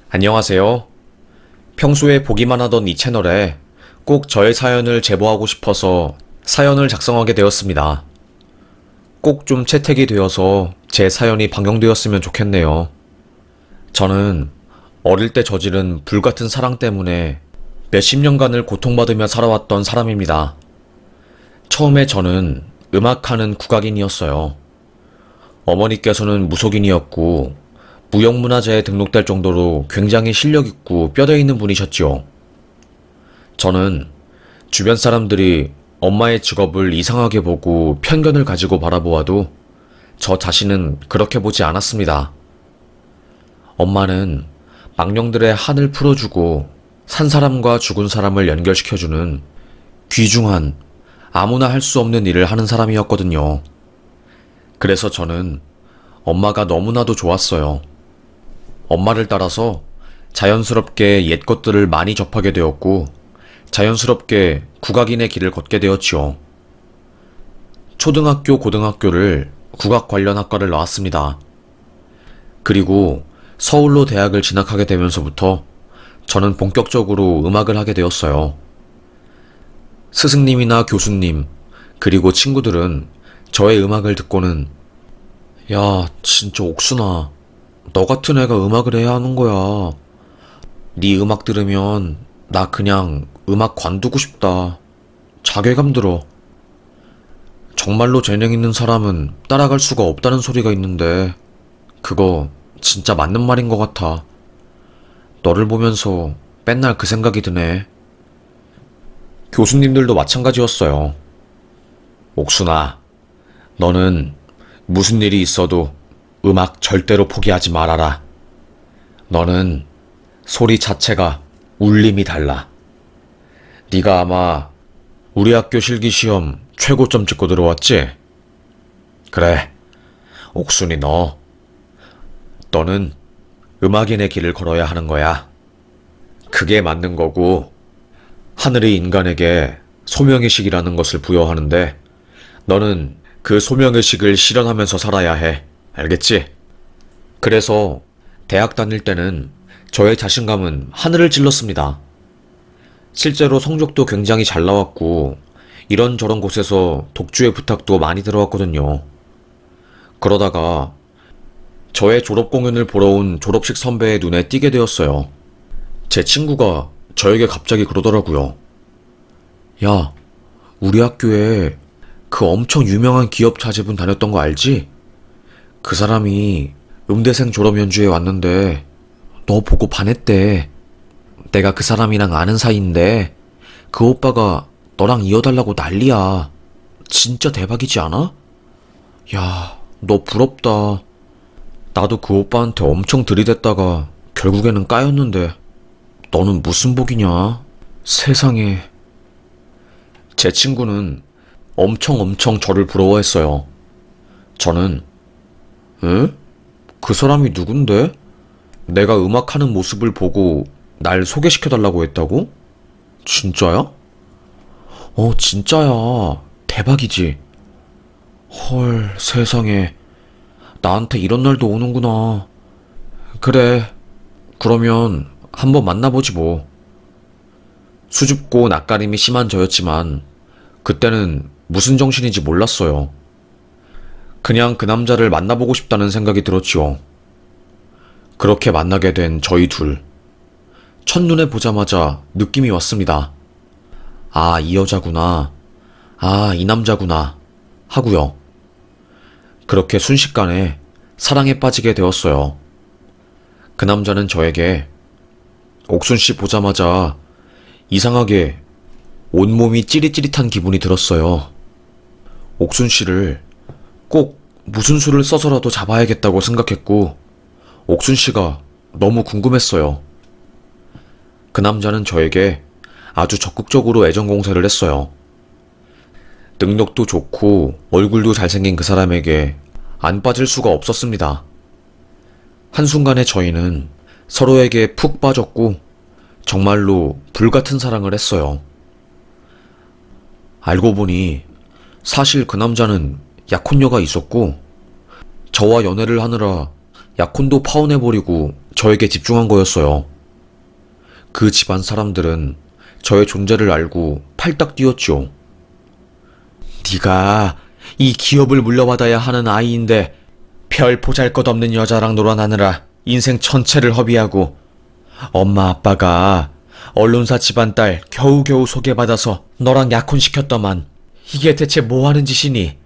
안녕하세요. 평소에 보기만 하던 이 채널에 꼭 저의 사연을 제보하고 싶어서 사연을 작성하게 되었습니다. 꼭 좀 채택이 되어서 제 사연이 방영되었으면 좋겠네요. 저는 어릴 때 저지른 불같은 사랑 때문에 몇십 년간을 고통받으며 살아왔던 사람입니다. 처음에 저는 음악하는 국악인이었어요. 어머니께서는 무속인이었고 무형문화재에 등록될 정도로 굉장히 실력있고 뼈대 있는 분이셨지요. 저는 주변 사람들이 엄마의 직업을 이상하게 보고 편견을 가지고 바라보아도 저 자신은 그렇게 보지 않았습니다. 엄마는 망령들의 한을 풀어주고 산 사람과 죽은 사람을 연결시켜주는 귀중한 아무나 할 수 없는 일을 하는 사람이었거든요. 그래서 저는 엄마가 너무나도 좋았어요. 엄마를 따라서 자연스럽게 옛 것들을 많이 접하게 되었고 자연스럽게 국악인의 길을 걷게 되었지요. 초등학교, 고등학교를 국악 관련 학과를 나왔습니다. 그리고 서울로 대학을 진학하게 되면서부터 저는 본격적으로 음악을 하게 되었어요. 스승님이나 교수님, 그리고 친구들은 저의 음악을 듣고는 야, 진짜 옥순아, 너 같은 애가 음악을 해야 하는 거야. 네 음악 들으면 나 그냥 음악 관두고 싶다. 자괴감 들어. 정말로 재능 있는 사람은 따라갈 수가 없다는 소리가 있는데 그거 진짜 맞는 말인 것 같아. 너를 보면서 맨날 그 생각이 드네. 교수님들도 마찬가지였어요. 옥순아, 너는 무슨 일이 있어도 음악 절대로 포기하지 말아라. 너는 소리 자체가 울림이 달라. 네가 아마 우리 학교 실기시험 최고점 찍고 들어왔지? 그래, 옥순이 너는 음악인의 길을 걸어야 하는 거야. 그게 맞는 거고 하늘이 인간에게 소명의식이라는 것을 부여하는데 너는 그 소명의식을 실현하면서 살아야 해. 알겠지? 그래서 대학 다닐 때는 저의 자신감은 하늘을 찔렀습니다. 실제로 성적도 굉장히 잘 나왔고 이런저런 곳에서 독주의 부탁도 많이 들어왔거든요. 그러다가 저의 졸업 공연을 보러 온 졸업식 선배의 눈에 띄게 되었어요. 제 친구가 저에게 갑자기 그러더라고요. 야, 우리 학교에 그 엄청 유명한 기업 자제분 다녔던 거 알지? 그 사람이 음대생 졸업 연주회 왔는데 너 보고 반했대. 내가 그 사람이랑 아는 사이인데 그 오빠가 너랑 이어달라고 난리야. 진짜 대박이지 않아? 야, 너 부럽다. 나도 그 오빠한테 엄청 들이댔다가 결국에는 까였는데 너는 무슨 복이냐? 세상에. 제 친구는 엄청 저를 부러워했어요. 저는 에? 그 사람이 누군데? 내가 음악하는 모습을 보고 날 소개시켜달라고 했다고? 진짜야? 진짜야. 대박이지. 헐, 세상에. 나한테 이런 날도 오는구나. 그래, 그러면 한번 만나보지 뭐. 수줍고 낯가림이 심한 저였지만 그때는 무슨 정신인지 몰랐어요. 그냥 그 남자를 만나보고 싶다는 생각이 들었지요. 그렇게 만나게 된 저희 둘. 첫눈에 보자마자 느낌이 왔습니다. 아, 이 여자구나. 아, 이 남자구나. 하고요. 그렇게 순식간에 사랑에 빠지게 되었어요. 그 남자는 저에게 옥순씨 보자마자 이상하게 온몸이 찌릿찌릿한 기분이 들었어요. 옥순씨를 꼭 무슨 수를 써서라도 잡아야겠다고 생각했고 옥순씨가 너무 궁금했어요. 그 남자는 저에게 아주 적극적으로 애정 공세를 했어요. 능력도 좋고 얼굴도 잘생긴 그 사람에게 안 빠질 수가 없었습니다. 한순간에 저희는 서로에게 푹 빠졌고 정말로 불같은 사랑을 했어요. 알고 보니 사실 그 남자는 약혼녀가 있었고 저와 연애를 하느라 약혼도 파혼해버리고 저에게 집중한 거였어요. 그 집안 사람들은 저의 존재를 알고 팔딱 뛰었죠. 네가 이 기업을 물려받아야 하는 아이인데 별 보잘것없는 여자랑 놀아나느라 인생 전체를 허비하고 엄마 아빠가 언론사 집안딸 겨우겨우 소개받아서 너랑 약혼시켰더만 이게 대체 뭐하는 짓이니?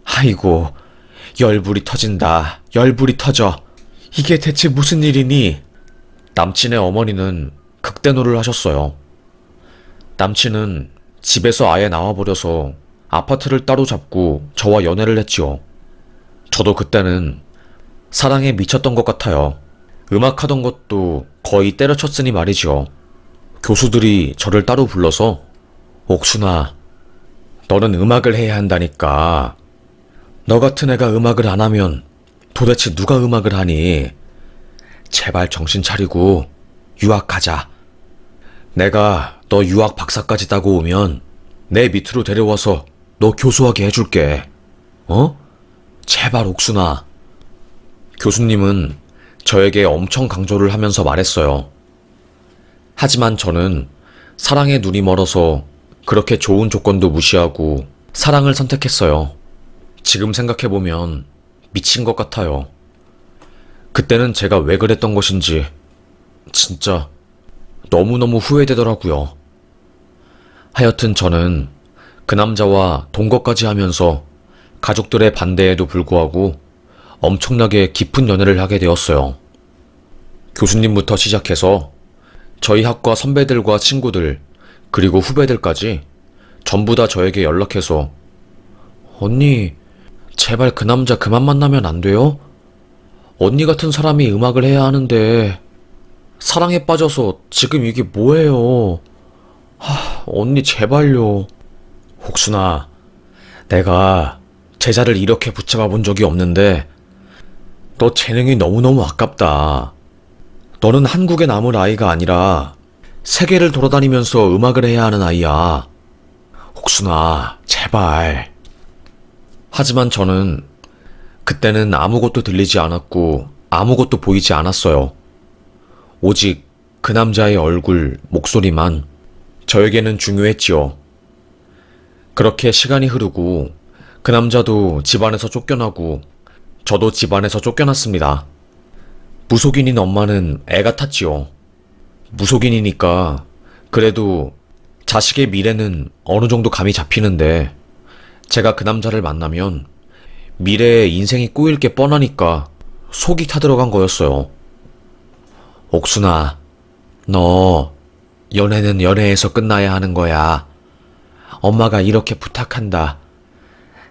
아이고 열불이 터진다. 열불이 터져. 이게 대체 무슨 일이니? 남친의 어머니는 극대노를 하셨어요. 남친은 집에서 아예 나와버려서 아파트를 따로 잡고 저와 연애를 했지요. 저도 그때는 사랑에 미쳤던 것 같아요. 음악하던 것도 거의 때려쳤으니 말이죠. 교수들이 저를 따로 불러서 옥순아, 너는 음악을 해야 한다니까. 너 같은 애가 음악을 안 하면 도대체 누가 음악을 하니? 제발 정신 차리고 유학하자. 내가 너 유학 박사까지 따고 오면 내 밑으로 데려와서 너 교수하게 해줄게. 어? 제발 옥순아. 교수님은 저에게 엄청 강조를 하면서 말했어요. 하지만 저는 사랑에 눈이 멀어서 그렇게 좋은 조건도 무시하고 사랑을 선택했어요. 지금 생각해보면 미친 것 같아요. 그때는 제가 왜 그랬던 것인지 진짜 너무너무 후회되더라고요. 하여튼 저는 그 남자와 동거까지 하면서 가족들의 반대에도 불구하고 엄청나게 깊은 연애를 하게 되었어요. 교수님부터 시작해서 저희 학과 선배들과 친구들 그리고 후배들까지 전부 다 저에게 연락해서 언니, 제발 그 남자 그만 만나면 안 돼요? 언니 같은 사람이 음악을 해야 하는데 사랑에 빠져서 지금 이게 뭐예요? 언니 제발요. 옥순아, 내가 제자를 이렇게 붙잡아 본 적이 없는데 너 재능이 너무너무 아깝다. 너는 한국에 남을 아이가 아니라 세계를 돌아다니면서 음악을 해야 하는 아이야. 옥순아, 제발. 하지만 저는 그때는 아무것도 들리지 않았고 아무것도 보이지 않았어요. 오직 그 남자의 얼굴, 목소리만 저에게는 중요했지요. 그렇게 시간이 흐르고 그 남자도 집안에서 쫓겨나고 저도 집안에서 쫓겨났습니다. 무속인인 엄마는 애가 탔지요. 무속인이니까 그래도 자식의 미래는 어느 정도 감이 잡히는데 제가 그 남자를 만나면 미래에 인생이 꼬일 게 뻔하니까 속이 타들어간 거였어요. 옥순아, 너 연애는 연애에서 끝나야 하는 거야. 엄마가 이렇게 부탁한다.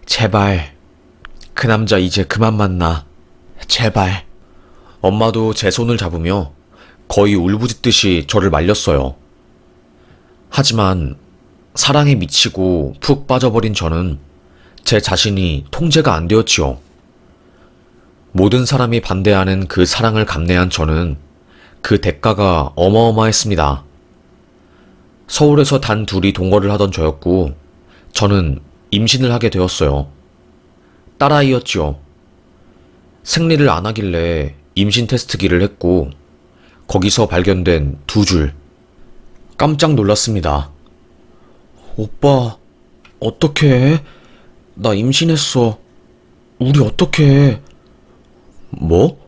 제발 그 남자 이제 그만 만나. 제발. 엄마도 제 손을 잡으며 거의 울부짖듯이 저를 말렸어요. 하지만 사랑에 미치고 푹 빠져버린 저는 제 자신이 통제가 안 되었지요. 모든 사람이 반대하는 그 사랑을 감내한 저는 그 대가가 어마어마했습니다. 서울에서 단 둘이 동거를 하던 저였고 저는 임신을 하게 되었어요. 딸아이였지요. 생리를 안 하길래 임신 테스트기를 했고 거기서 발견된 2줄. 깜짝 놀랐습니다. 오빠, 어떡해? 나 임신했어. 우리 어떡해? 뭐?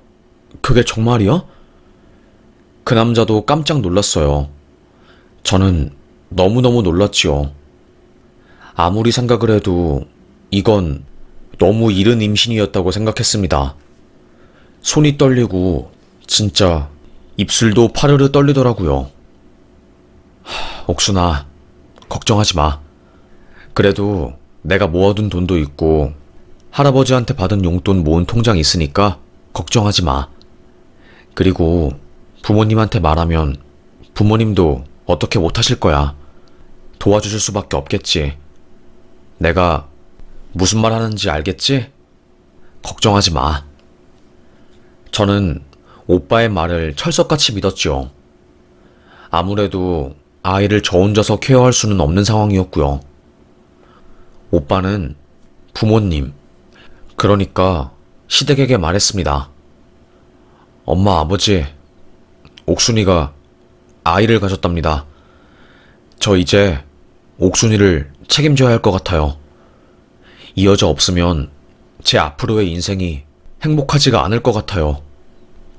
그게 정말이야? 그 남자도 깜짝 놀랐어요. 저는 너무너무 놀랐지요. 아무리 생각을 해도 이건 너무 이른 임신이었다고 생각했습니다. 손이 떨리고 진짜 입술도 파르르 떨리더라고요. 옥순아, 걱정하지 마. 그래도 내가 모아둔 돈도 있고 할아버지한테 받은 용돈 모은 통장이 있으니까 걱정하지 마. 그리고 부모님한테 말하면 부모님도 어떻게 못하실 거야. 도와주실 수밖에 없겠지. 내가 무슨 말 하는지 알겠지? 걱정하지 마. 저는 오빠의 말을 철석같이 믿었죠. 아무래도 아이를 저 혼자서 케어할 수는 없는 상황이었고요. 오빠는 부모님, 그러니까 시댁에게 말했습니다. 엄마, 아버지, 옥순이가 아이를 가졌답니다. 저 이제 옥순이를 책임져야 할 것 같아요. 이 여자 없으면 제 앞으로의 인생이 행복하지가 않을 것 같아요.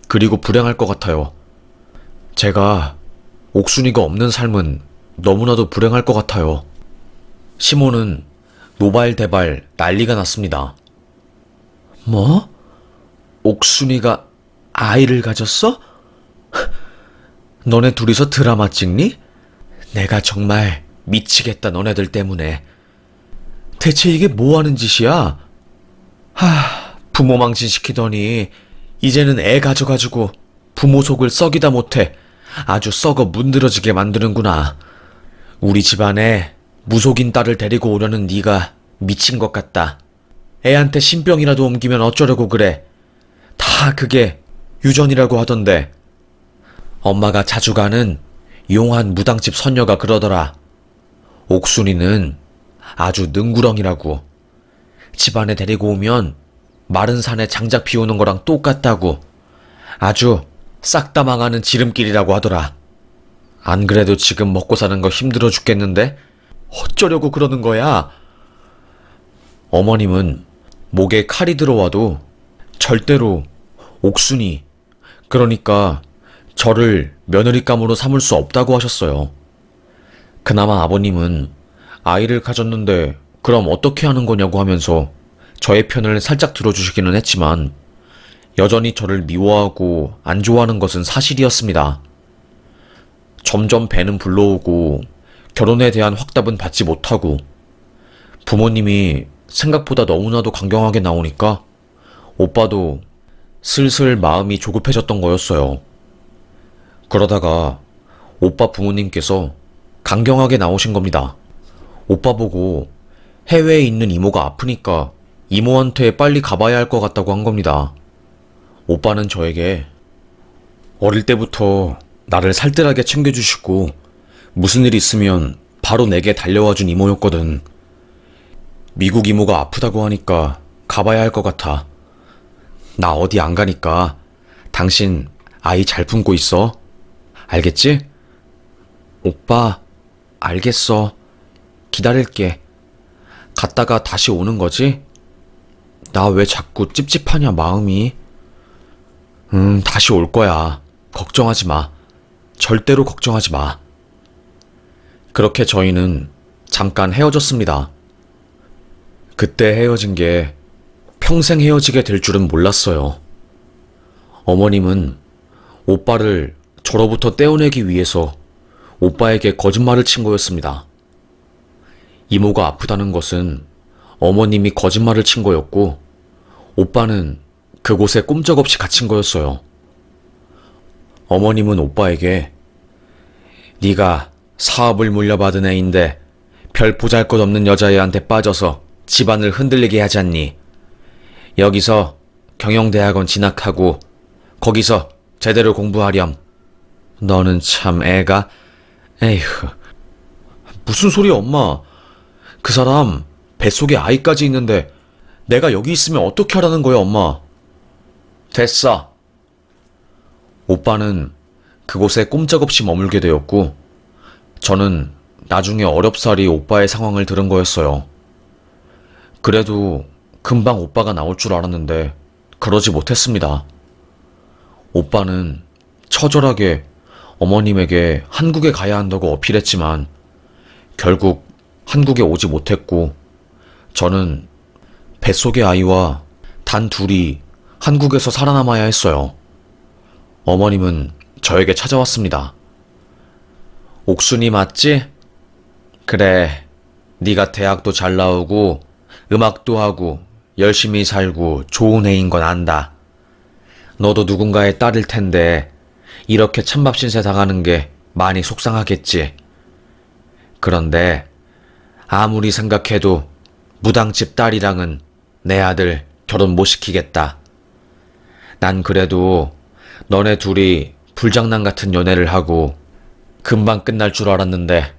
그리고 불행할 것 같아요. 제가 옥순이가 없는 삶은 너무나도 불행할 것 같아요. 시몬은 노발대발 난리가 났습니다. 뭐? 옥순이가 아이를 가졌어? 너네 둘이서 드라마 찍니? 내가 정말 미치겠다 너네들 때문에. 대체 이게 뭐하는 짓이야? 부모 망신시키더니 이제는 애 가져가지고 부모 속을 썩이다 못해 아주 썩어 문드러지게 만드는구나. 우리 집안에 무속인 딸을 데리고 오려는 네가 미친 것 같다. 애한테 신병이라도 옮기면 어쩌려고 그래. 다 그게 유전이라고 하던데. 엄마가 자주 가는 용한 무당집 선녀가 그러더라. 옥순이는 아주 능구렁이라고. 집안에 데리고 오면 마른 산에 장작 피우는 거랑 똑같다고. 아주 싹 다 망하는 지름길이라고 하더라. 안 그래도 지금 먹고 사는 거 힘들어 죽겠는데 어쩌려고 그러는 거야? 어머님은 목에 칼이 들어와도 절대로 옥순이, 그러니까 저를 며느리감으로 삼을 수 없다고 하셨어요. 그나마 아버님은 아이를 가졌는데 그럼 어떻게 하는 거냐고 하면서 저의 편을 살짝 들어주시기는 했지만 여전히 저를 미워하고 안 좋아하는 것은 사실이었습니다. 점점 배는 불러오고 결혼에 대한 확답은 받지 못하고 부모님이 생각보다 너무나도 강경하게 나오니까 오빠도 슬슬 마음이 조급해졌던 거였어요. 그러다가 오빠 부모님께서 강경하게 나오신 겁니다. 오빠 보고 해외에 있는 이모가 아프니까 이모한테 빨리 가봐야 할 것 같다고 한 겁니다. 오빠는 저에게 어릴 때부터 나를 살뜰하게 챙겨주시고 무슨 일 있으면 바로 내게 달려와준 이모였거든. 미국 이모가 아프다고 하니까 가봐야 할 것 같아. 나 어디 안 가니까 당신 아이 잘 품고 있어. 알겠지? 오빠, 알겠어. 기다릴게. 갔다가 다시 오는 거지? 나 왜 자꾸 찝찝하냐, 마음이. 다시 올 거야. 걱정하지 마. 절대로 걱정하지 마. 그렇게 저희는 잠깐 헤어졌습니다. 그때 헤어진 게 평생 헤어지게 될 줄은 몰랐어요. 어머님은 오빠를 저로부터 떼어내기 위해서 오빠에게 거짓말을 친 거였습니다. 이모가 아프다는 것은 어머님이 거짓말을 친 거였고 오빠는 그곳에 꼼짝없이 갇힌 거였어요. 어머님은 오빠에게 네가 사업을 물려받은 애인데 별 보잘것없는 여자애한테 빠져서 집안을 흔들리게 하지 않니? 여기서 경영대학원 진학하고 거기서 제대로 공부하렴. 너는 참 애가... 에휴... 무슨 소리야 엄마. 그 사람 뱃속에 아이까지 있는데 내가 여기 있으면 어떻게 하라는 거야 엄마. 됐어. 오빠는 그곳에 꼼짝없이 머물게 되었고 저는 나중에 어렵사리 오빠의 상황을 들은 거였어요. 그래도 금방 오빠가 나올 줄 알았는데 그러지 못했습니다. 오빠는 처절하게 어머님에게 한국에 가야 한다고 어필했지만 결국 한국에 오지 못했고 저는 뱃속의 아이와 단 둘이 한국에서 살아남아야 했어요. 어머님은 저에게 찾아왔습니다. 옥순이 맞지? 그래, 네가 대학도 잘 나오고 음악도 하고 열심히 살고 좋은 애인 건 안다. 너도 누군가의 딸일 텐데 이렇게 찬밥 신세 당하는 게 많이 속상하겠지. 그런데 아무리 생각해도 무당집 딸이랑은 내 아들 결혼 못 시키겠다. 난 그래도 너네 둘이 불장난 같은 연애를 하고 금방 끝날 줄 알았는데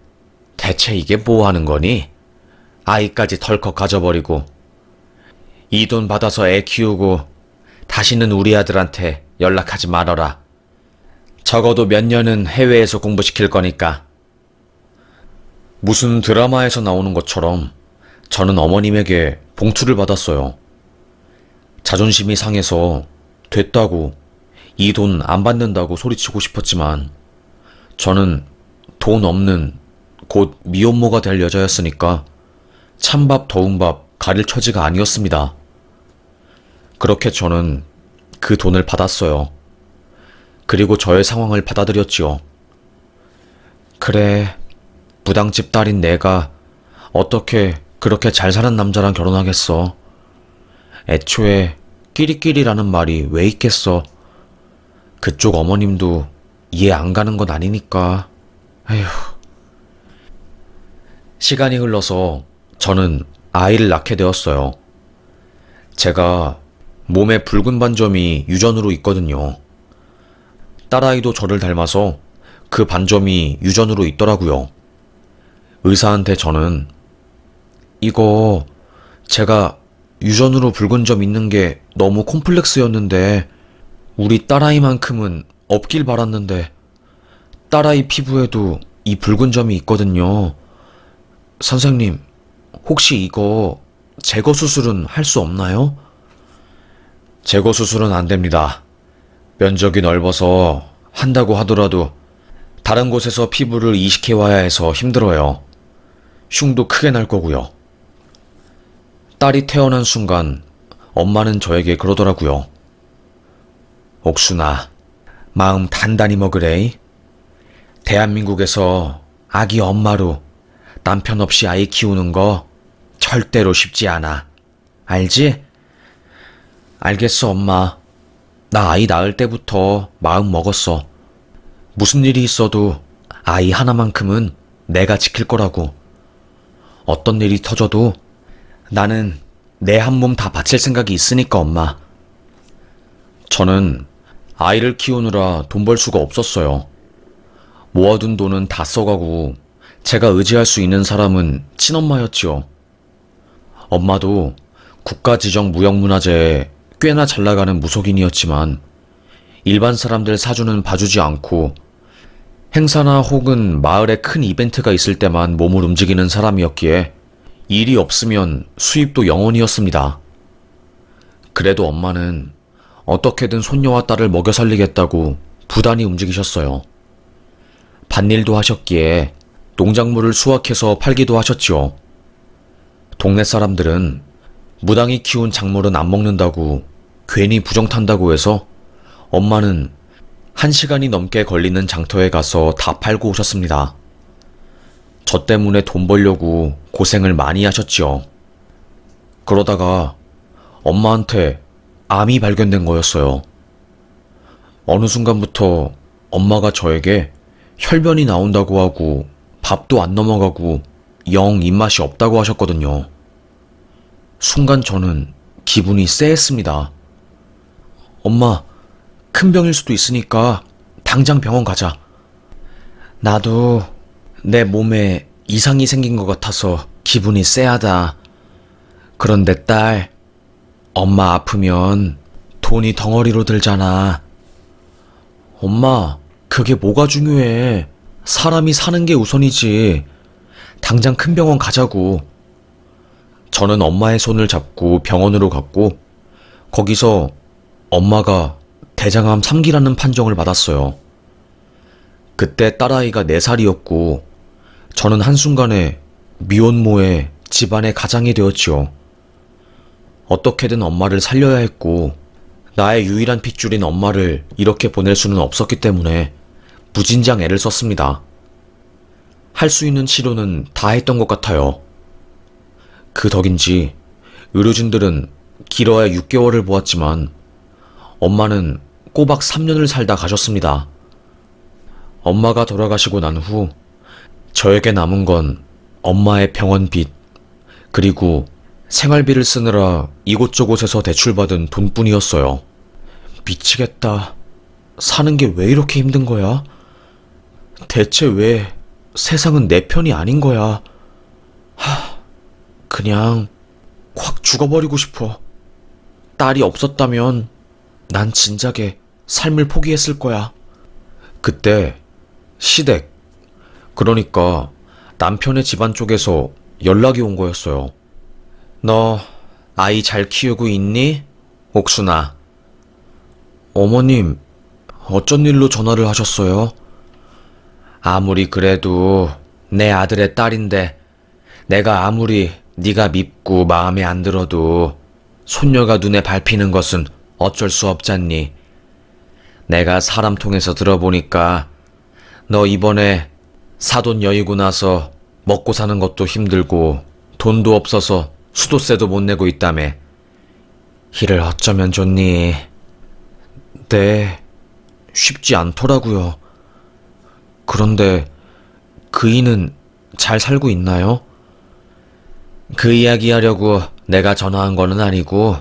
대체 이게 뭐 하는 거니? 아이까지 덜컥 가져버리고 이 돈 받아서 애 키우고 다시는 우리 아들한테 연락하지 말아라. 적어도 몇 년은 해외에서 공부시킬 거니까. 무슨 드라마에서 나오는 것처럼 저는 어머님에게 봉투를 받았어요. 자존심이 상해서 됐다고, 이 돈 안 받는다고 소리치고 싶었지만 저는 돈 없는 곧 미혼모가 될 여자였으니까 찬밥 더운 밥 가릴 처지가 아니었습니다. 그렇게 저는 그 돈을 받았어요. 그리고 저의 상황을 받아들였지요. 그래, 무당집 딸인 내가 어떻게 그렇게 잘 사는 남자랑 결혼하겠어. 애초에 끼리끼리라는 말이 왜 있겠어. 그쪽 어머님도 이해 안 가는 건 아니니까. 에휴. 시간이 흘러서 저는 아이를 낳게 되었어요. 제가 몸에 붉은 반점이 유전으로 있거든요. 딸아이도 저를 닮아서 그 반점이 유전으로 있더라고요. 의사한테 저는 이거 제가 유전으로 붉은 점 있는 게 너무 콤플렉스였는데 우리 딸아이만큼은 없길 바랐는데 딸아이 피부에도 이 붉은 점이 있거든요. 선생님, 혹시 이거 제거 수술은 할 수 없나요? 제거 수술은 안 됩니다. 면적이 넓어서 한다고 하더라도 다른 곳에서 피부를 이식해 와야 해서 힘들어요. 흉도 크게 날 거고요. 딸이 태어난 순간 엄마는 저에게 그러더라고요. 옥순아, 마음 단단히 먹으래. 대한민국에서 아기 엄마로 남편 없이 아이 키우는 거 절대로 쉽지 않아. 알지? 알겠어, 엄마. 나 아이 낳을 때부터 마음 먹었어. 무슨 일이 있어도 아이 하나만큼은 내가 지킬 거라고. 어떤 일이 터져도 나는 내 한 몸 다 바칠 생각이 있으니까, 엄마. 저는 아이를 키우느라 돈 벌 수가 없었어요. 모아둔 돈은 다 써가고 제가 의지할 수 있는 사람은 친엄마였지요. 엄마도 국가지정 무형문화재에 꽤나 잘나가는 무속인이었지만 일반 사람들 사주는 봐주지 않고 행사나 혹은 마을에 큰 이벤트가 있을 때만 몸을 움직이는 사람이었기에 일이 없으면 수입도 0원이었습니다. 그래도 엄마는 어떻게든 손녀와 딸을 먹여 살리겠다고 부단히 움직이셨어요. 밭일도 하셨기에 농작물을 수확해서 팔기도 하셨지요. 동네 사람들은 무당이 키운 작물은 안 먹는다고 괜히 부정탄다고 해서 엄마는 1시간이 넘게 걸리는 장터에 가서 다 팔고 오셨습니다. 저 때문에 돈 벌려고 고생을 많이 하셨지요. 그러다가 엄마한테 암이 발견된 거였어요. 어느 순간부터 엄마가 저에게 혈변이 나온다고 하고 밥도 안 넘어가고 영 입맛이 없다고 하셨거든요. 순간 저는 기분이 쎄했습니다. 엄마, 큰 병일 수도 있으니까 당장 병원 가자. 나도 내 몸에 이상이 생긴 것 같아서 기분이 쎄하다. 그런데 딸, 엄마 아프면 돈이 덩어리로 들잖아. 엄마, 그게 뭐가 중요해. 사람이 사는 게 우선이지. 당장 큰 병원 가자고. 저는 엄마의 손을 잡고 병원으로 갔고 거기서 엄마가 대장암 3기라는 판정을 받았어요. 그때 딸아이가 4살이었고 저는 한순간에 미혼모의 집안의 가장이 되었지요. 어떻게든 엄마를 살려야 했고 나의 유일한 핏줄인 엄마를 이렇게 보낼 수는 없었기 때문에 무진장 애를 썼습니다. 할 수 있는 치료는 다 했던 것 같아요. 그 덕인지 의료진들은 길어야 6개월을 보았지만 엄마는 꼬박 3년을 살다 가셨습니다. 엄마가 돌아가시고 난 후 저에게 남은 건 엄마의 병원빚 그리고 생활비를 쓰느라 이곳저곳에서 대출받은 돈뿐이었어요. 미치겠다. 사는 게 왜 이렇게 힘든 거야? 대체 왜 세상은 내 편이 아닌 거야? 그냥 확 죽어버리고 싶어. 딸이 없었다면 난 진작에 삶을 포기했을 거야. 그때 시댁, 그러니까 남편의 집안 쪽에서 연락이 온 거였어요. 너 아이 잘 키우고 있니? 옥순아. 어머님, 어쩐 일로 전화를 하셨어요? 아무리 그래도 내 아들의 딸인데 내가 아무리 네가 밉고 마음에 안 들어도 손녀가 눈에 밟히는 것은 어쩔 수 없잖니. 내가 사람 통해서 들어보니까 너 이번에 사돈 여의고 나서 먹고 사는 것도 힘들고 돈도 없어서 수도세도 못 내고 있다며. 이를 어쩌면 좋니? 네, 쉽지 않더라고요. 그런데 그이는 잘 살고 있나요? 그 이야기 하려고 내가 전화한 거는 아니고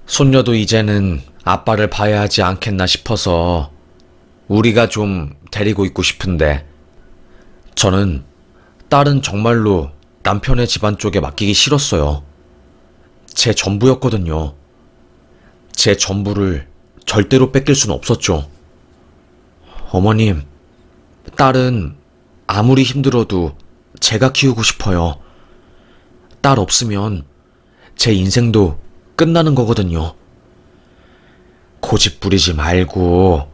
손녀도 이제는 아빠를 봐야 하지 않겠나 싶어서 우리가 좀 데리고 있고 싶은데 저는 딸은 정말로 남편의 집안 쪽에 맡기기 싫었어요. 제 전부였거든요. 제 전부를 절대로 뺏길 순 없었죠. 어머님, 딸은 아무리 힘들어도 제가 키우고 싶어요. 딸 없으면 제 인생도 끝나는 거거든요. 고집 부리지 말고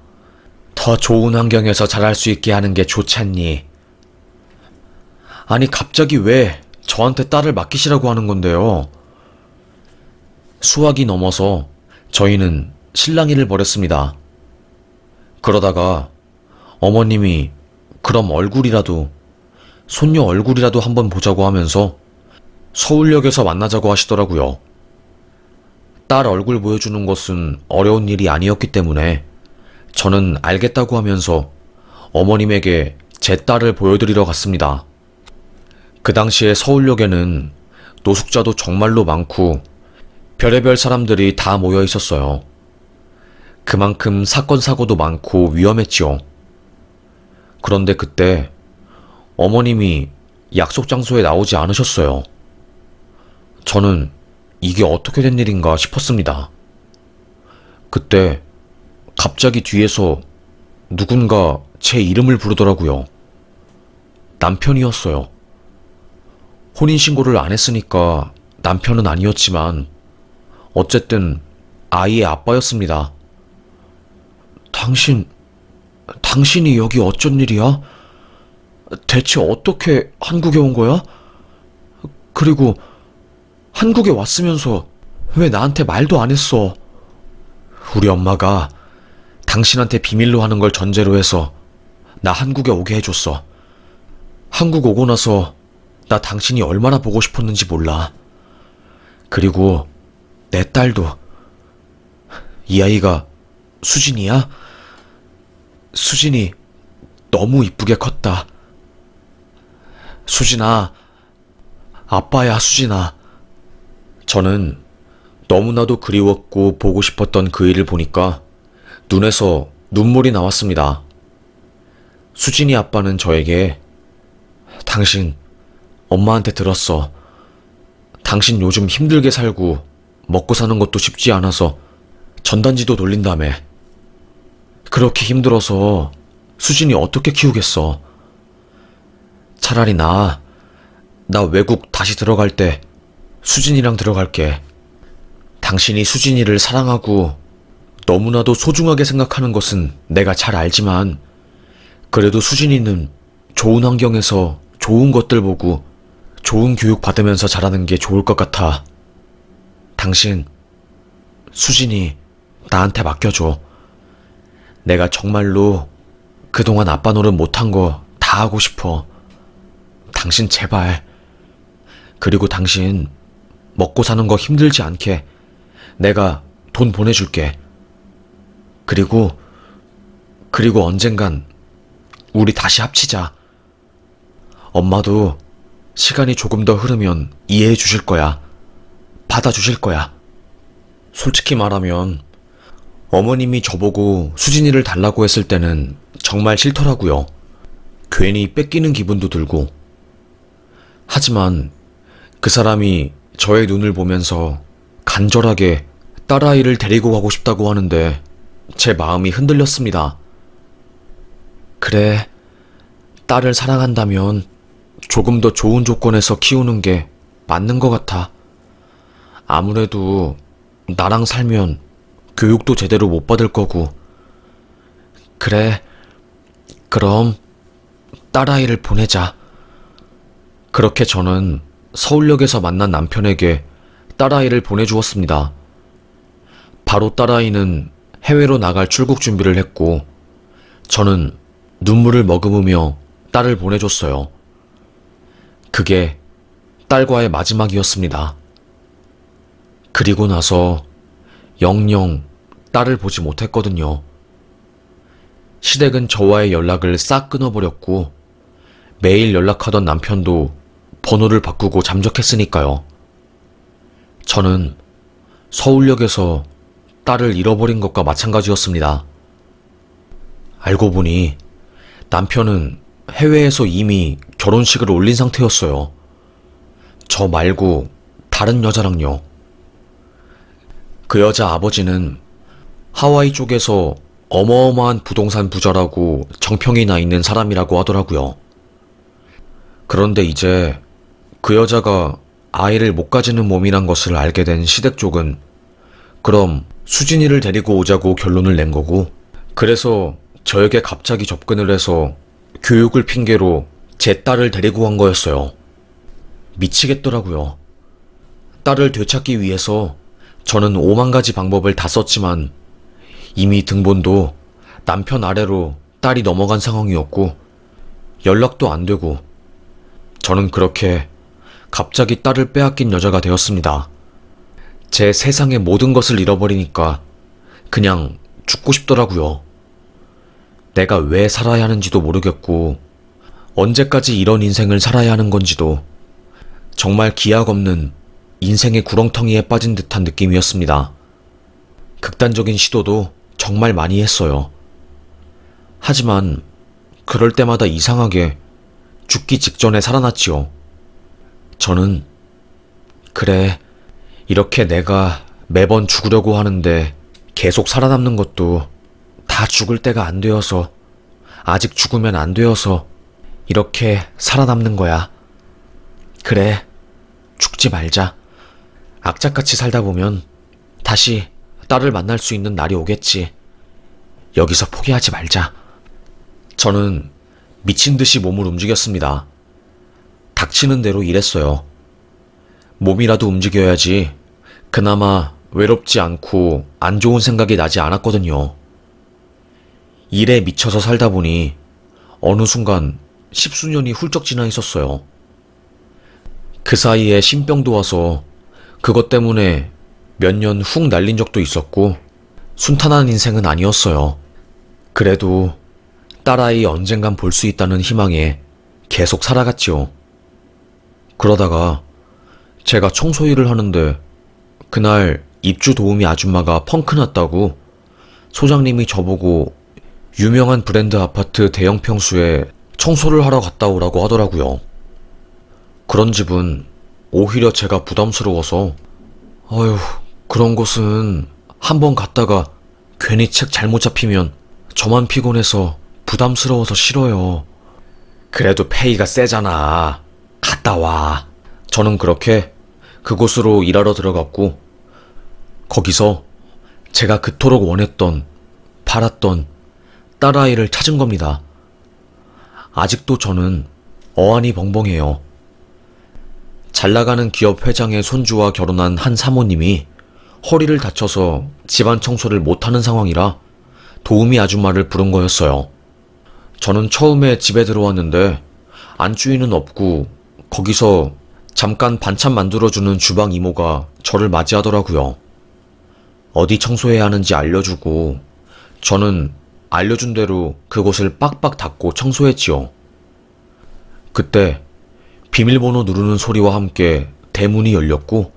더 좋은 환경에서 자랄 수 있게 하는 게 좋잖니. 아니, 갑자기 왜 저한테 딸을 맡기시라고 하는 건데요? 수학이 넘어서 저희는 실랑이를 벌였습니다. 그러다가 어머님이 그럼 얼굴이라도, 손녀 얼굴이라도 한번 보자고 하면서 서울역에서 만나자고 하시더라고요. 딸 얼굴 보여주는 것은 어려운 일이 아니었기 때문에 저는 알겠다고 하면서 어머님에게 제 딸을 보여드리러 갔습니다. 그 당시에 서울역에는 노숙자도 정말로 많고 별의별 사람들이 다 모여 있었어요. 그만큼 사건 사고도 많고 위험했지요. 그런데 그때 어머님이 약속 장소에 나오지 않으셨어요. 저는 이게 어떻게 된 일인가 싶었습니다. 그때 갑자기 뒤에서 누군가 제 이름을 부르더라고요. 남편이었어요. 혼인신고를 안 했으니까 남편은 아니었지만 어쨌든 아이의 아빠였습니다. 당신이 여기 어쩐 일이야? 대체 어떻게 한국에 온 거야? 그리고 한국에 왔으면서 왜 나한테 말도 안 했어? 우리 엄마가 당신한테 비밀로 하는 걸 전제로 해서 나 한국에 오게 해줬어. 한국 오고 나서 나 당신이 얼마나 보고 싶었는지 몰라. 그리고 내 딸도. 이 아이가 수진이야? 수진이 너무 이쁘게 컸다. 수진아, 아빠야, 수진아. 저는 너무나도 그리웠고 보고 싶었던 그 일을 보니까 눈에서 눈물이 나왔습니다. 수진이 아빠는 저에게 당신 엄마한테 들었어. 당신 요즘 힘들게 살고 먹고 사는 것도 쉽지 않아서 전단지도 돌린다며. 그렇게 힘들어서 수진이 어떻게 키우겠어. 차라리 나 외국 다시 들어갈 때 수진이랑 들어갈게. 당신이 수진이를 사랑하고 너무나도 소중하게 생각하는 것은 내가 잘 알지만 그래도 수진이는 좋은 환경에서 좋은 것들 보고 좋은 교육 받으면서 자라는 게 좋을 것 같아. 당신, 수진이 나한테 맡겨줘. 내가 정말로 그동안 아빠 노릇 못한 거 다 하고 싶어. 당신 제발. 그리고 당신 먹고 사는 거 힘들지 않게 내가 돈 보내줄게. 그리고 언젠간 우리 다시 합치자. 엄마도 시간이 조금 더 흐르면 이해해 주실 거야. 받아주실 거야. 솔직히 말하면 어머님이 저보고 수진이를 달라고 했을 때는 정말 싫더라고요. 괜히 뺏기는 기분도 들고. 하지만 그 사람이 저의 눈을 보면서 간절하게 딸아이를 데리고 가고 싶다고 하는데 제 마음이 흔들렸습니다. 그래, 딸을 사랑한다면 조금 더 좋은 조건에서 키우는 게 맞는 것 같아. 아무래도 나랑 살면 교육도 제대로 못 받을 거고. 그래, 그럼 딸아이를 보내자. 그렇게 저는 서울역에서 만난 남편에게 딸아이를 보내주었습니다. 바로 딸아이는 해외로 나갈 출국 준비를 했고, 저는 눈물을 머금으며 딸을 보내줬어요. 그게 딸과의 마지막이었습니다. 그리고 나서 영영 딸을 보지 못했거든요. 시댁은 저와의 연락을 싹 끊어버렸고, 매일 연락하던 남편도 번호를 바꾸고 잠적했으니까요. 저는 서울역에서 딸을 잃어버린 것과 마찬가지였습니다. 알고 보니 남편은 해외에서 이미 결혼식을 올린 상태였어요. 저 말고 다른 여자랑요. 그 여자 아버지는 하와이 쪽에서 어마어마한 부동산 부자라고 정평이 나 있는 사람이라고 하더라고요. 그런데 이제 그 여자가 아이를 못 가지는 몸이란 것을 알게 된 시댁 쪽은 그럼 수진이를 데리고 오자고 결론을 낸 거고, 그래서 저에게 갑자기 접근을 해서 교육을 핑계로 제 딸을 데리고 간 거였어요. 미치겠더라고요. 딸을 되찾기 위해서 저는 5만 가지 방법을 다 썼지만 이미 등본도 남편 아래로 딸이 넘어간 상황이었고 연락도 안 되고, 저는 그렇게 갑자기 딸을 빼앗긴 여자가 되었습니다. 제 세상의 모든 것을 잃어버리니까 그냥 죽고 싶더라고요. 내가 왜 살아야 하는지도 모르겠고 언제까지 이런 인생을 살아야 하는 건지도, 정말 기약 없는 인생의 구렁텅이에 빠진 듯한 느낌이었습니다. 극단적인 시도도 정말 많이 했어요. 하지만 그럴 때마다 이상하게 죽기 직전에 살아났지요. 저는 그래, 이렇게 내가 매번 죽으려고 하는데 계속 살아남는 것도 다 죽을 때가 안 되어서, 아직 죽으면 안 되어서 이렇게 살아남는 거야. 그래, 죽지 말자. 악착같이 살다 보면 다시 딸을 만날 수 있는 날이 오겠지. 여기서 포기하지 말자. 저는 미친 듯이 몸을 움직였습니다. 닥치는 대로 일했어요. 몸이라도 움직여야지 그나마 외롭지 않고 안 좋은 생각이 나지 않았거든요. 일에 미쳐서 살다 보니 어느 순간 10수년이 훌쩍 지나 있었어요. 그 사이에 신병도 와서 그것 때문에 몇 년 훅 날린 적도 있었고 순탄한 인생은 아니었어요. 그래도 딸아이 언젠간 볼 수 있다는 희망에 계속 살아갔지요. 그러다가 제가 청소일을 하는데 그날 입주 도우미 아줌마가 펑크 났다고 소장님이 저보고 유명한 브랜드 아파트 대형 평수에 청소를 하러 갔다 오라고 하더라고요. 그런 집은 오히려 제가 부담스러워서, 어휴, 그런 곳은 한번 갔다가 괜히 책 잘못 잡히면 저만 피곤해서 부담스러워서 싫어요. 그래도 페이가 세잖아. 갔다 와. 저는 그렇게 그곳으로 일하러 들어갔고, 거기서 제가 그토록 원했던, 바랐던 딸아이를 찾은 겁니다. 아직도 저는 어안이 벙벙해요. 잘 나가는 기업 회장의 손주와 결혼한 한 사모님이 허리를 다쳐서 집안 청소를 못하는 상황이라 도우미 아줌마를 부른 거였어요. 저는 처음에 집에 들어왔는데 안주인은 없고 거기서 잠깐 반찬 만들어주는 주방 이모가 저를 맞이하더라고요. 어디 청소해야 하는지 알려주고 저는 알려준 대로 그곳을 빡빡 닦고 청소했지요. 그때 비밀번호 누르는 소리와 함께 대문이 열렸고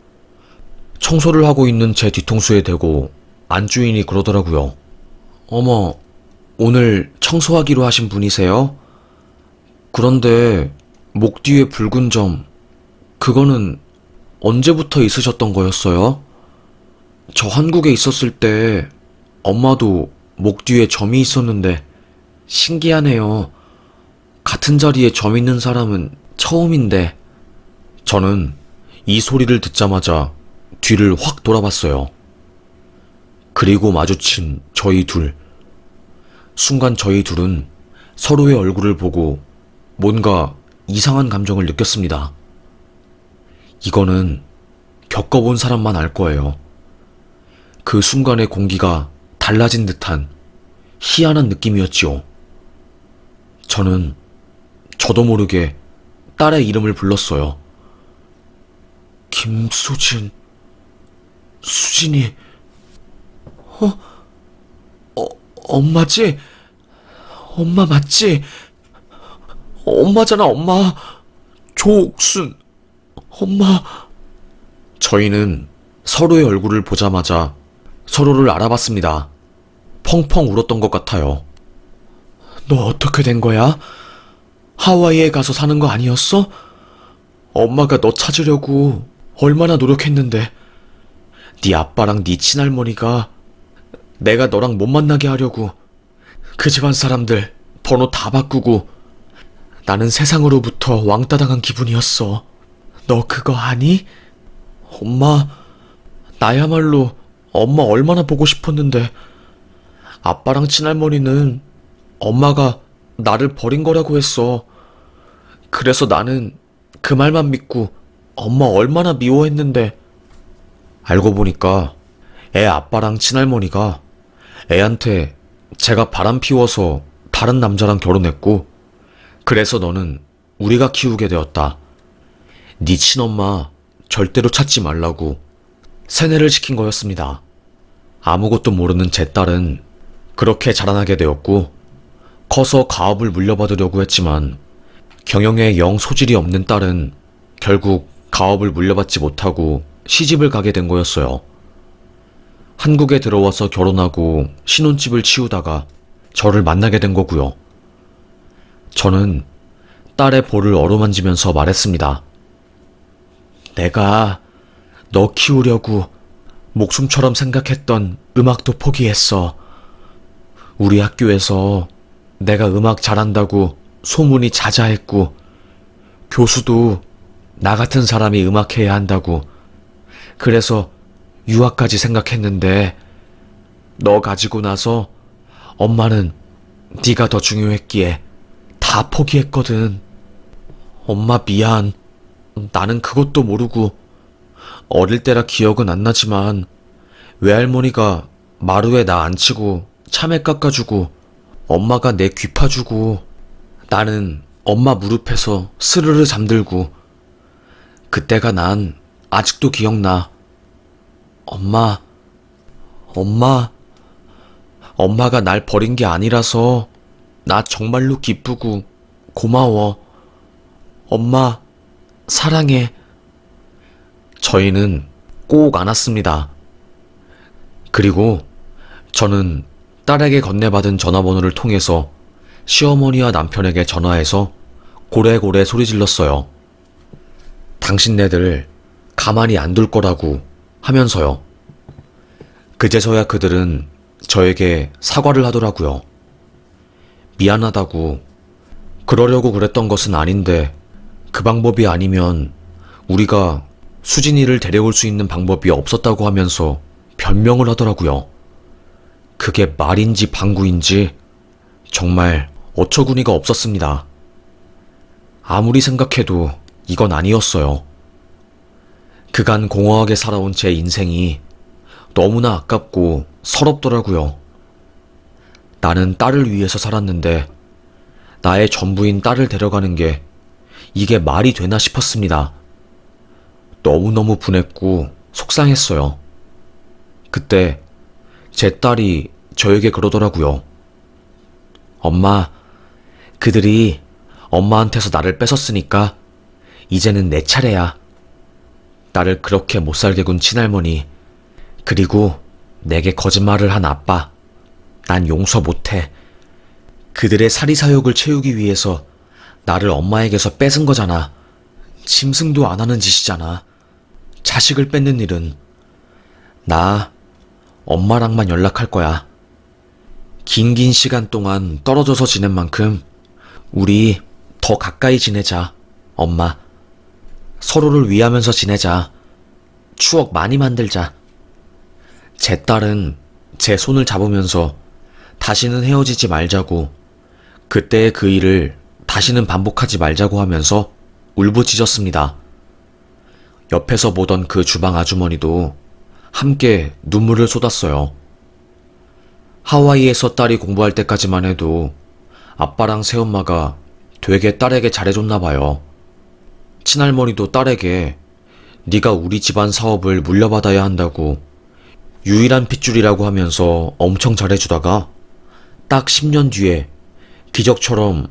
청소를 하고 있는 제 뒤통수에 대고 안주인이 그러더라고요. 어머, 오늘 청소하기로 하신 분이세요? 그런데 목 뒤에 붉은 점, 그거는 언제부터 있으셨던 거였어요? 저 한국에 있었을 때 엄마도 목 뒤에 점이 있었는데. 신기하네요. 같은 자리에 점 있는 사람은 처음인데. 저는 이 소리를 듣자마자 뒤를 확 돌아봤어요. 그리고 마주친 저희 둘. 순간 저희 둘은 서로의 얼굴을 보고 뭔가 이상한 감정을 느꼈습니다. 이거는 겪어본 사람만 알 거예요. 그 순간의 공기가 달라진 듯한 희한한 느낌이었지요. 저는 저도 모르게 딸의 이름을 불렀어요. 김수진, 수진이, 엄마지? 엄마 맞지? 엄마잖아, 엄마. 조옥순, 엄마. 저희는 서로의 얼굴을 보자마자 서로를 알아봤습니다. 펑펑 울었던 것 같아요. 너 어떻게 된 거야? 하와이에 가서 사는 거 아니었어? 엄마가 너 찾으려고 얼마나 노력했는데. 네 아빠랑 네 친할머니가 내가 너랑 못 만나게 하려고 그 집안 사람들 번호 다 바꾸고 나는 세상으로부터 왕따 당한 기분이었어. 너 그거 아니? 엄마, 나야말로 엄마 얼마나 보고 싶었는데. 아빠랑 친할머니는 엄마가 나를 버린 거라고 했어. 그래서 나는 그 말만 믿고 엄마 얼마나 미워했는데. 알고 보니까 애 아빠랑 친할머니가 애한테 제가 바람 피워서 다른 남자랑 결혼했고, 그래서 너는 우리가 키우게 되었다. 네 친엄마 절대로 찾지 말라고 세뇌를 시킨 거였습니다. 아무것도 모르는 제 딸은 그렇게 자라나게 되었고, 커서 가업을 물려받으려고 했지만 경영에 영 소질이 없는 딸은 결국 가업을 물려받지 못하고 시집을 가게 된 거였어요. 한국에 들어와서 결혼하고 신혼집을 치우다가 저를 만나게 된 거고요. 저는 딸의 볼을 어루만지면서 말했습니다. 내가 너 키우려고 목숨처럼 생각했던 음악도 포기했어. 우리 학교에서 내가 음악 잘한다고 소문이 자자했고, 교수도 나 같은 사람이 음악해야 한다고, 그래서 유학까지 생각했는데 너 가지고 나서 엄마는 네가 더 중요했기에 다 포기했거든. 엄마 미안. 나는 그것도 모르고 어릴 때라 기억은 안 나지만 외할머니가 마루에 나 앉히고 참외 깎아주고 엄마가 내 귀 파주고 나는 엄마 무릎에서 스르르 잠들고, 그때가 난 아직도 기억나. 엄마가 날 버린 게 아니라서 나 정말로 기쁘고 고마워. 엄마, 사랑해. 저희는 꼭 안았습니다. 그리고 저는 딸에게 건네받은 전화번호를 통해서 시어머니와 남편에게 전화해서 고래고래 소리 질렀어요. 당신네들 가만히 안 둘 거라고 하면서요. 그제서야 그들은 저에게 사과를 하더라고요. 미안하다고, 그러려고 그랬던 것은 아닌데 그 방법이 아니면 우리가 수진이를 데려올 수 있는 방법이 없었다고 하면서 변명을 하더라고요. 그게 말인지 방구인지 정말 어처구니가 없었습니다. 아무리 생각해도 이건 아니었어요. 그간 공허하게 살아온 제 인생이 너무나 아깝고 서럽더라고요. 나는 딸을 위해서 살았는데 나의 전부인 딸을 데려가는 게 이게 말이 되나 싶었습니다. 너무너무 분했고 속상했어요. 그때 제 딸이 저에게 그러더라고요. 엄마, 그들이 엄마한테서 나를 뺏었으니까 이제는 내 차례야. 나를 그렇게 못살게 군 친할머니, 그리고 내게 거짓말을 한 아빠, 난 용서 못해. 그들의 사리사욕을 채우기 위해서 나를 엄마에게서 뺏은 거잖아. 짐승도 안 하는 짓이잖아. 자식을 뺏는 일은. 나 엄마랑만 연락할 거야. 긴 시간 동안 떨어져서 지낸 만큼 우리 더 가까이 지내자, 엄마. 서로를 위하면서 지내자. 추억 많이 만들자. 제 딸은 제 손을 잡으면서 다시는 헤어지지 말자고, 그때의 그 일을 다시는 반복하지 말자고 하면서 울부짖었습니다. 옆에서 보던 그 주방 아주머니도 함께 눈물을 쏟았어요. 하와이에서 딸이 공부할 때까지만 해도 아빠랑 새엄마가 되게 딸에게 잘해줬나 봐요. 친할머니도 딸에게 네가 우리 집안 사업을 물려받아야 한다고 유일한 핏줄이라고 하면서 엄청 잘해주다가 딱 10년 뒤에 기적처럼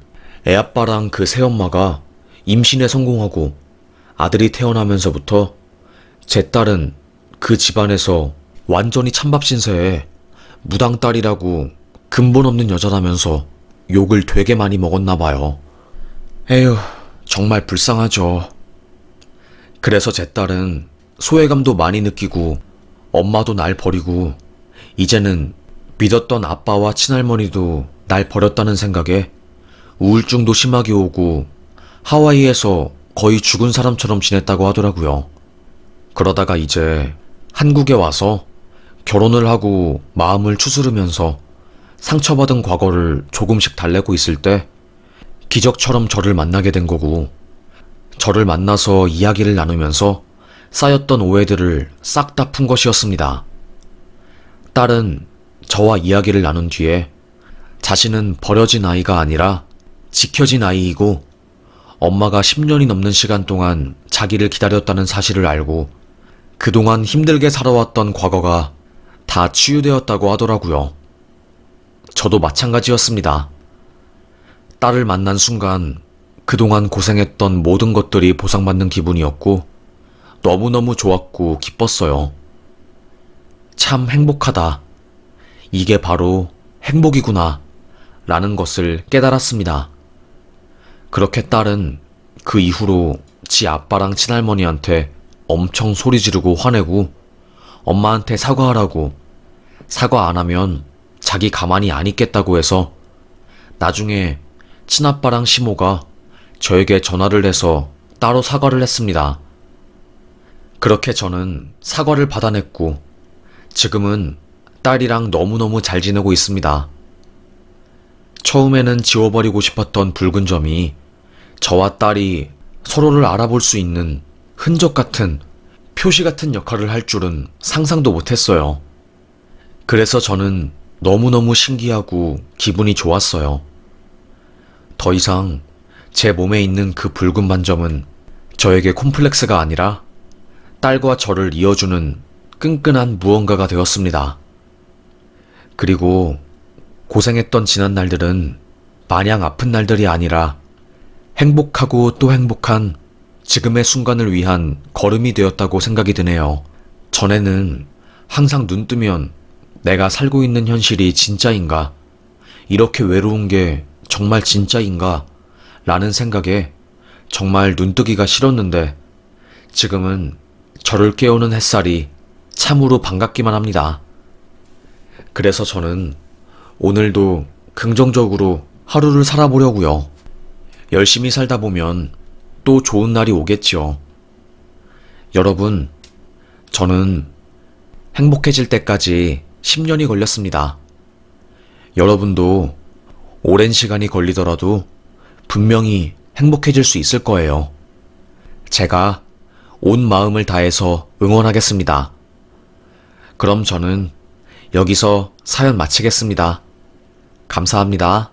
애아빠랑 그 새엄마가 임신에 성공하고 아들이 태어나면서부터 제 딸은 그 집안에서 완전히 찬밥 신세에 무당딸이라고 근본 없는 여자라면서 욕을 되게 많이 먹었나 봐요. 에휴, 정말 불쌍하죠. 그래서 제 딸은 소외감도 많이 느끼고 엄마도 날 버리고 이제는 믿었던 아빠와 친할머니도 날 버렸다는 생각에 우울증도 심하게 오고 하와이에서 거의 죽은 사람처럼 지냈다고 하더라고요. 그러다가 이제 한국에 와서 결혼을 하고 마음을 추스르면서 상처받은 과거를 조금씩 달래고 있을 때 기적처럼 저를 만나게 된 거고, 저를 만나서 이야기를 나누면서 쌓였던 오해들을 싹 다 푼 것이었습니다. 딸은 저와 이야기를 나눈 뒤에 자신은 버려진 아이가 아니라 지켜진 아이이고 엄마가 10년이 넘는 시간 동안 자기를 기다렸다는 사실을 알고 그동안 힘들게 살아왔던 과거가 다 치유되었다고 하더라고요. 저도 마찬가지였습니다. 딸을 만난 순간 그동안 고생했던 모든 것들이 보상받는 기분이었고 너무너무 좋았고 기뻤어요. 참 행복하다. 이게 바로 행복이구나 라는 것을 깨달았습니다. 그렇게 딸은 그 이후로 지 아빠랑 친할머니한테 엄청 소리 지르고 화내고 엄마한테 사과하라고, 사과 안 하면 자기 가만히 안 있겠다고 해서 나중에 친아빠랑 시모가 저에게 전화를 해서 따로 사과를 했습니다. 그렇게 저는 사과를 받아냈고 지금은 딸이랑 너무너무 잘 지내고 있습니다. 처음에는 지워버리고 싶었던 붉은 점이 저와 딸이 서로를 알아볼 수 있는 흔적 같은, 표시 같은 역할을 할 줄은 상상도 못했어요. 그래서 저는 너무너무 신기하고 기분이 좋았어요. 더 이상 제 몸에 있는 그 붉은 반점은 저에게 콤플렉스가 아니라 딸과 저를 이어주는 끈끈한 무언가가 되었습니다. 그리고 고생했던 지난 날들은 마냥 아픈 날들이 아니라 행복하고 또 행복한 지금의 순간을 위한 걸음이 되었다고 생각이 드네요. 전에는 항상 눈 뜨면 내가 살고 있는 현실이 진짜인가? 이렇게 외로운 게 정말 진짜인가? 라는 생각에 정말 눈뜨기가 싫었는데 지금은 저를 깨우는 햇살이 참으로 반갑기만 합니다. 그래서 저는 오늘도 긍정적으로 하루를 살아보려고요. 열심히 살다 보면 또 좋은 날이 오겠죠. 여러분, 저는 행복해질 때까지 10년이 걸렸습니다. 여러분도 오랜 시간이 걸리더라도 분명히 행복해질 수 있을 거예요. 제가 온 마음을 다해서 응원하겠습니다. 그럼 저는 여기서 사연 마치겠습니다. 감사합니다.